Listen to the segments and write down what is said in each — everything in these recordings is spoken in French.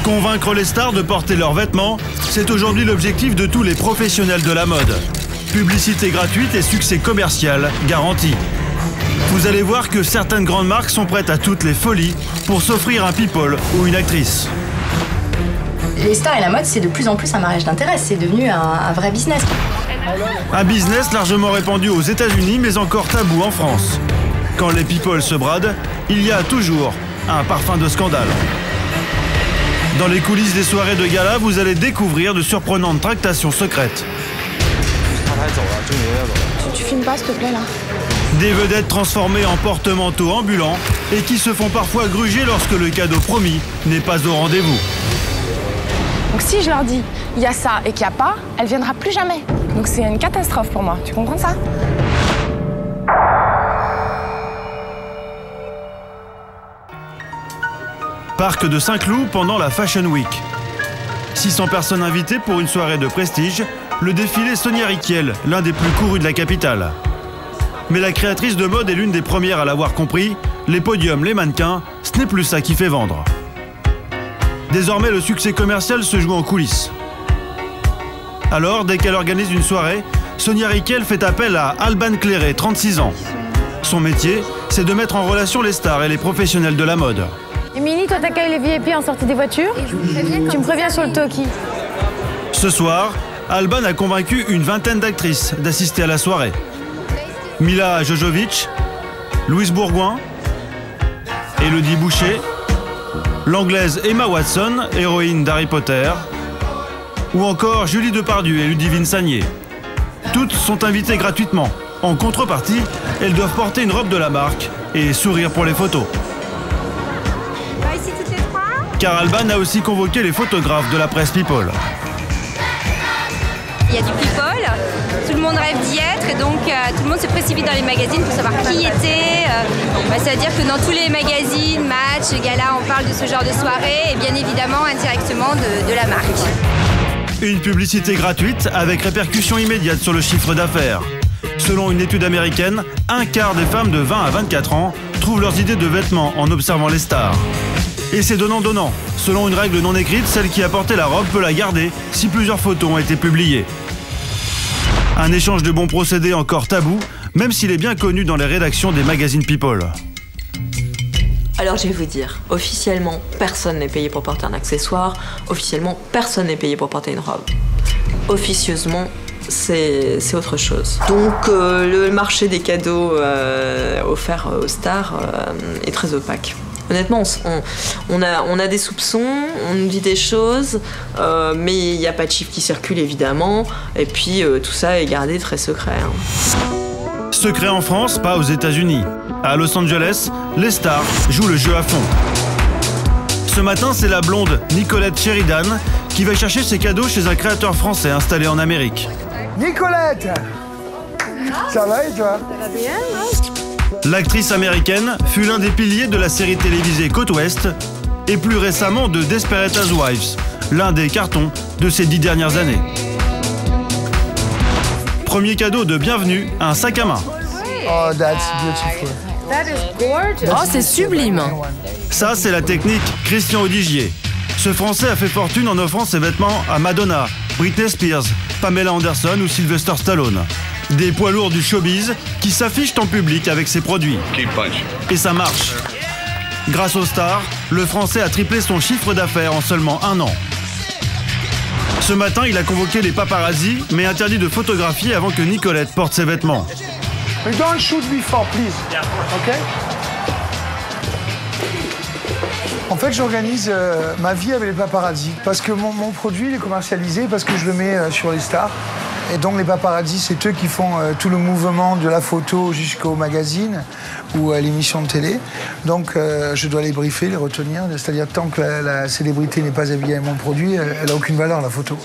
Convaincre les stars de porter leurs vêtements, c'est aujourd'hui l'objectif de tous les professionnels de la mode. Publicité gratuite et succès commercial garanti. Vous allez voir que certaines grandes marques sont prêtes à toutes les folies pour s'offrir un people ou une actrice. Les stars et la mode, c'est de plus en plus un mariage d'intérêt, c'est devenu un vrai business. Un business largement répandu aux États-Unis, mais encore tabou en France. Quand les people se bradent, il y a toujours un parfum de scandale. Dans les coulisses des soirées de gala, vous allez découvrir de surprenantes tractations secrètes. Tu filmes pas, s'il te plaît, là? Des vedettes transformées en porte-manteaux ambulants et qui se font parfois gruger lorsque le cadeau promis n'est pas au rendez-vous. Donc si je leur dis il y a ça et qu'il n'y a pas, elle viendra plus jamais. Donc c'est une catastrophe pour moi. Tu comprends ça? Parc de Saint-Cloud pendant la Fashion Week. 600 personnes invitées pour une soirée de prestige, le défilé Sonia Rykiel, l'un des plus courus de la capitale. Mais la créatrice de mode est l'une des premières à l'avoir compris, les podiums, les mannequins, ce n'est plus ça qui fait vendre. Désormais, le succès commercial se joue en coulisses. Alors, dès qu'elle organise une soirée, Sonia Rykiel fait appel à Alban Cléré, 36 ans. Son métier, c'est de mettre en relation les stars et les professionnels de la mode. Émilie, toi t'accueilles les VIP en sortie des voitures. Tu me préviens sur le talkie. Ce soir, Alban a convaincu une vingtaine d'actrices d'assister à la soirée. Mila Jovovich, Louise Bourgoin, Élodie Boucher, l'anglaise Emma Watson, héroïne d'Harry Potter, ou encore Julie Depardieu et Ludivine Sagnier. Toutes sont invitées gratuitement. En contrepartie, elles doivent porter une robe de la marque et sourire pour les photos. Ici toutes les trois. Car Alban a aussi convoqué les photographes de la presse People. Il y a du people, tout le monde rêve d'y être et donc tout le monde se précipite dans les magazines pour savoir qui était. C'est-à-dire que dans tous les magazines, matchs, galas, on parle de ce genre de soirée et bien évidemment indirectement de la marque. Une publicité gratuite avec répercussion immédiate sur le chiffre d'affaires. Selon une étude américaine, un quart des femmes de 20 à 24 ans trouvent leurs idées de vêtements en observant les stars. Et c'est donnant-donnant. Selon une règle non écrite, celle qui a porté la robe peut la garder si plusieurs photos ont été publiées. Un échange de bons procédés encore tabou, même s'il est bien connu dans les rédactions des magazines People. Alors je vais vous dire, officiellement, personne n'est payé pour porter un accessoire. Officiellement, personne n'est payé pour porter une robe. Officieusement, c'est autre chose. Donc le marché des cadeaux offerts aux stars est très opaque. Honnêtement, on a des soupçons, on nous dit des choses, mais il n'y a pas de chiffres qui circulent évidemment. Et puis tout ça est gardé très secret. Secret en France, pas aux États-Unis. À Los Angeles, les stars jouent le jeu à fond. Ce matin, c'est la blonde Nicolette Sheridan qui va chercher ses cadeaux chez un créateur français installé en Amérique. Nicolette! Ça va et toi? Ça va bien, hein? L'actrice américaine fut l'un des piliers de la série télévisée Côte Ouest et plus récemment de Desperate Housewives, l'un des cartons de ces 10 dernières années. Premier cadeau de bienvenue, un sac à main. Oh, that's beautiful. That is gorgeous. Oh, c'est sublime. Ça, c'est la technique Christian Audigier. Ce Français a fait fortune en offrant ses vêtements à Madonna, Britney Spears, Pamela Anderson ou Sylvester Stallone. Des poids lourds du showbiz qui s'affichent en public avec ses produits. Et ça marche. Grâce aux stars, le Français a triplé son chiffre d'affaires en seulement 1 an. Ce matin, il a convoqué les paparazzis, mais interdit de photographier avant que Nicolette porte ses vêtements. But don't shoot before, please. OK? En fait, j'organise ma vie avec les paparazzi. Parce que mon produit, il est commercialisé, parce que je le mets sur les stars. Et donc les paparazzi, c'est eux qui font tout le mouvement de la photo jusqu'au magazine ou à l'émission de télé. Donc je dois les briefer, les retenir. C'est-à-dire tant que la célébrité n'est pas habillée avec mon produit, elle n'a aucune valeur, la photo.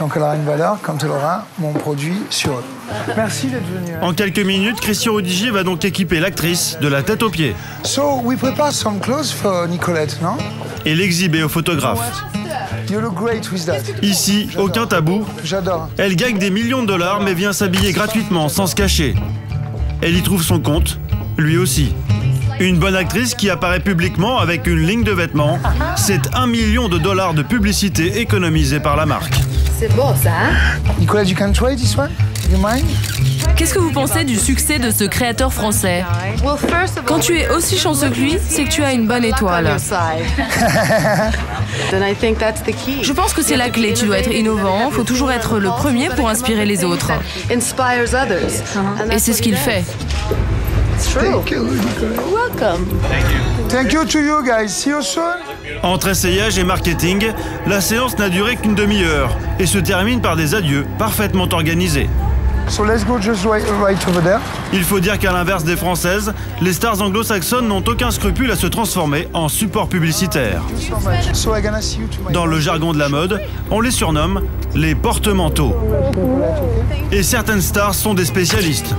Donc elle aura une valeur quand elle aura mon produit sur eux. Merci d'être venu. En quelques minutes, Christian Audigier va donc équiper l'actrice de la tête aux pieds. So we prepare some clothes for Nicolette, non? Et l'exhiber aux photographes. You look great with that. Ici, aucun tabou. J'adore. Elle gagne des millions de dollars mais vient s'habiller gratuitement, sans se cacher. Elle y trouve son compte, lui aussi. Une bonne actrice qui apparaît publiquement avec une ligne de vêtements, c'est $1 million de publicité économisée par la marque. C'est beau ça, hein? Nicolas, you can try this one? You mind? Qu'est-ce que vous pensez du succès de ce créateur français? Quand tu es aussi chanceux que lui, c'est que tu as une bonne étoile. Je pense que c'est la clé, tu dois être innovant, faut toujours être le premier pour inspirer les autres. Et c'est ce qu'il fait. Thank you, Nicolas. Thank you to you guys. See you soon. Entre essayage et marketing, la séance n'a duré qu'une demi-heure et se termine par des adieux parfaitement organisés. So let's go just right over there. Il faut dire qu'à l'inverse des Françaises, les stars anglo-saxonnes n'ont aucun scrupule à se transformer en support publicitaire. So I'm gonna see you tomorrow. Dans le jargon de la mode, on les surnomme les porte-manteaux. Et certaines stars sont des spécialistes.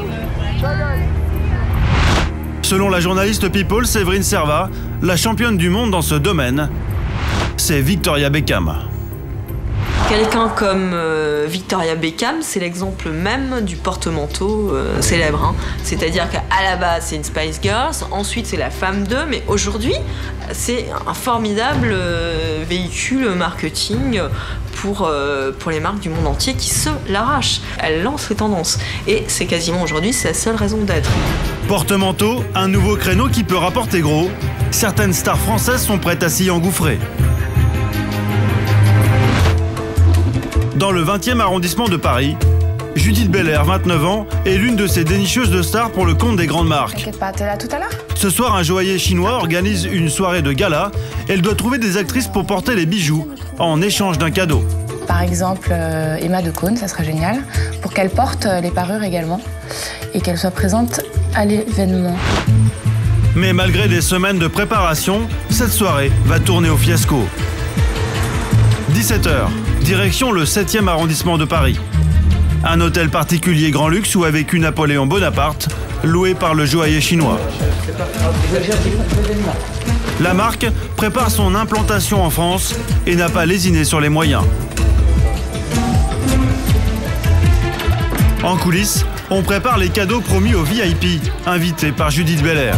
Selon la journaliste People Séverine Servat, la championne du monde dans ce domaine, c'est Victoria Beckham. Quelqu'un comme Victoria Beckham, c'est l'exemple même du porte-manteau célèbre. Hein. C'est-à-dire qu'à la base, c'est une Spice Girls, ensuite c'est la femme d'eux, mais aujourd'hui, c'est un formidable véhicule marketing pour les marques du monde entier qui se l'arrachent. Elle lance les tendances. Et c'est quasiment aujourd'hui sa seule raison d'être. Porte-manteau, un nouveau créneau qui peut rapporter gros. Certaines stars françaises sont prêtes à s'y engouffrer. Dans le 20e arrondissement de Paris, Judith Belair, 29 ans, est l'une de ces dénicheuses de stars pour le compte des grandes marques. T'inquiète pas, t'es là tout à l'heure? Ce soir, un joaillier chinois organise une soirée de gala. Elle doit trouver des actrices pour porter les bijoux en échange d'un cadeau. Par exemple, Emma de Cône, ça serait génial, pour qu'elle porte les parures également et qu'elle soit présente à l'événement. Mais malgré des semaines de préparation, cette soirée va tourner au fiasco. 17h, direction le 7e arrondissement de Paris. Un hôtel particulier grand luxe où a vécu Napoléon Bonaparte, loué par le joaillier chinois. La marque prépare son implantation en France et n'a pas lésiné sur les moyens. En coulisses, on prépare les cadeaux promis aux VIP, invités par Judith Belair.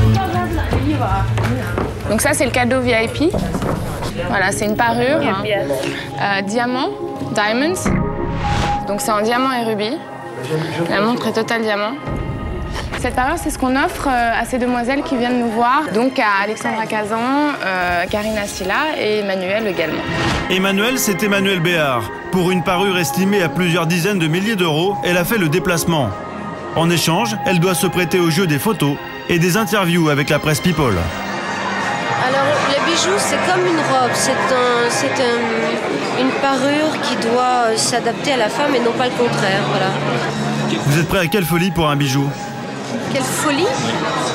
Donc ça, c'est le cadeau VIP. Voilà, c'est une parure, diamant, diamonds. Donc c'est en diamant et rubis. La montre est total diamant. Cette parure, c'est ce qu'on offre à ces demoiselles qui viennent nous voir. Donc à Alexandra Cazan, Karina Silla et Emmanuel également. Emmanuel, c'est Emmanuel Béard. Pour une parure estimée à plusieurs dizaines de milliers d'euros, elle a fait le déplacement. En échange, elle doit se prêter au jeu des photos et des interviews avec la presse People. Alors, les bijoux, c'est comme une robe. C'est une parure qui doit s'adapter à la femme et non pas le contraire. Voilà. Vous êtes prêt à quelle folie pour un bijou? Quelle folie?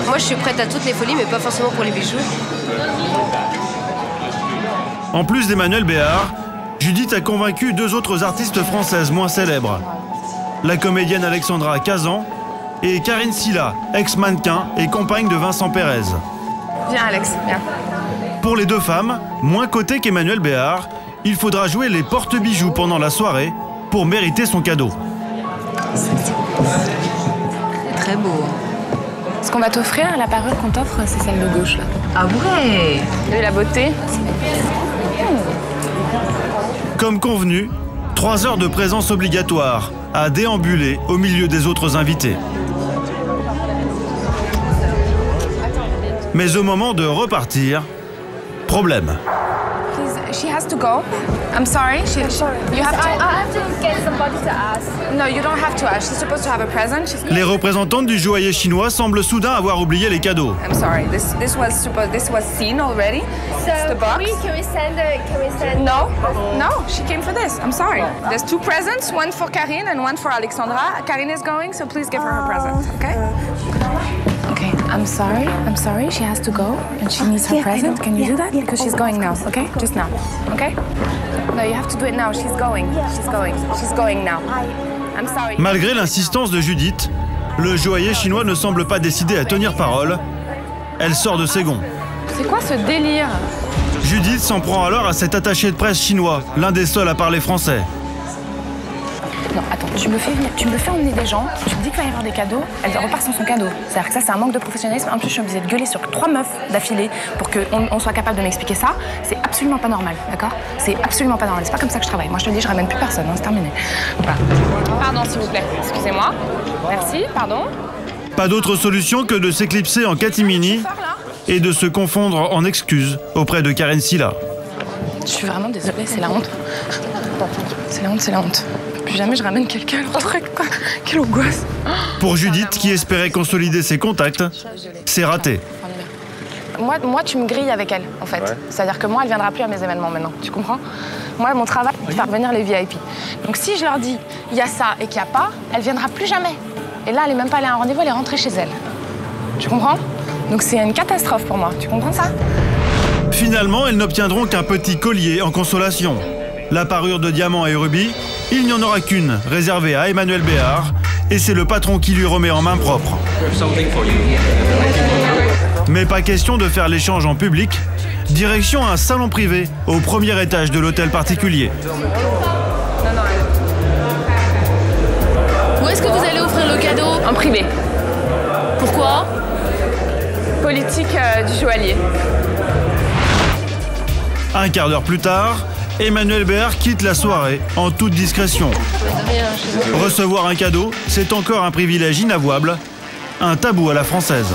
Moi, je suis prête à toutes les folies, mais pas forcément pour les bijoux. En plus d'Emmanuel Béard, Judith a convaincu deux autres artistes françaises moins célèbres. La comédienne Alexandra Cazan et Karine Silla, ex-mannequin et compagne de Vincent Pérez. Viens Alex, viens. Pour les deux femmes, moins cotées qu'Emmanuel Béard, il faudra jouer les porte-bijoux pendant la soirée pour mériter son cadeau. C'est très beau. Ce qu'on va t'offrir, la parure qu'on t'offre, c'est celle de gauche là. Ah ouais! T'as vu la beauté? Comme convenu, 3 heures de présence obligatoire à déambuler au milieu des autres invités. Mais au moment de repartir, problème. She has to go. I'm sorry. You have to. I have to get somebody to ask. No, you don't have to ask. She's supposed to have a present. Les représentantes du joaillier chinois semblent soudain avoir oublié les cadeaux. I'm sorry. This was seen already. It's the box. Can we send? No, she came for this. I'm sorry. There's 2 presents, one for Karine and one for Alexandra. Karine is going, so please give her her present, okay? Okay, I'm sorry. She has to go and she needs her present. Can you do that? Because she's going now, okay? Just now, okay? No, you have to do it now. She's going now. I'm sorry. Malgré l'insistance de Judith, le joaillier chinois ne semble pas décidé à tenir parole. Elle sort de ses gonds. C'est quoi ce délire? Judith s'en prend alors à cet attaché de presse chinois, l'un des seuls à parler français. Non, attends, tu me fais emmener des gens, tu me dis qu'il va y avoir des cadeaux, elle repart sans son cadeau. C'est-à-dire que ça, c'est un manque de professionnalisme. En plus, je suis obligée de gueuler sur 3 meufs d'affilée pour qu'on soit capable de m'expliquer ça. C'est absolument pas normal, d'accord? C'est absolument pas normal. C'est pas comme ça que je travaille. Moi, je te dis, je ramène plus personne, hein, c'est terminé. Voilà. Pardon, s'il vous plaît. Excusez-moi. Merci, pardon. Pas d'autre solution que de s'éclipser en catimini et de se confondre en excuses auprès de Karen Silla. Je suis vraiment désolée, c'est la honte. C'est la honte, c'est la honte. Plus jamais je ramène quelqu'un à leur truc, quoi. Quelle angoisse. Pour Judith, qui espérait consolider ses contacts, c'est raté. Moi, tu me grilles avec elle, en fait. Ouais. C'est-à-dire que moi, elle viendra plus à mes événements maintenant. Tu comprends? Moi, mon travail, c'est de faire venir les VIP. Donc si je leur dis, il y a ça et qu'il n'y a pas, elle viendra plus jamais. Et là, elle n'est même pas allée à un rendez-vous, elle est rentrée chez elle. Tu comprends? Donc c'est une catastrophe pour moi. Tu comprends ça? Finalement, elles n'obtiendront qu'un petit collier en consolation. La parure de diamants et rubis, il n'y en aura qu'une, réservée à Emmanuel Béard, et c'est le patron qui lui remet en main propre. Mais pas question de faire l'échange en public. Direction un salon privé, au premier étage de l'hôtel particulier. Où est-ce que vous allez offrir le cadeau? En privé. Pourquoi? Politique du joaillier. Un quart d'heure plus tard, Emmanuel Béard quitte la soirée en toute discrétion. Recevoir un cadeau, c'est encore un privilège inavouable, un tabou à la française.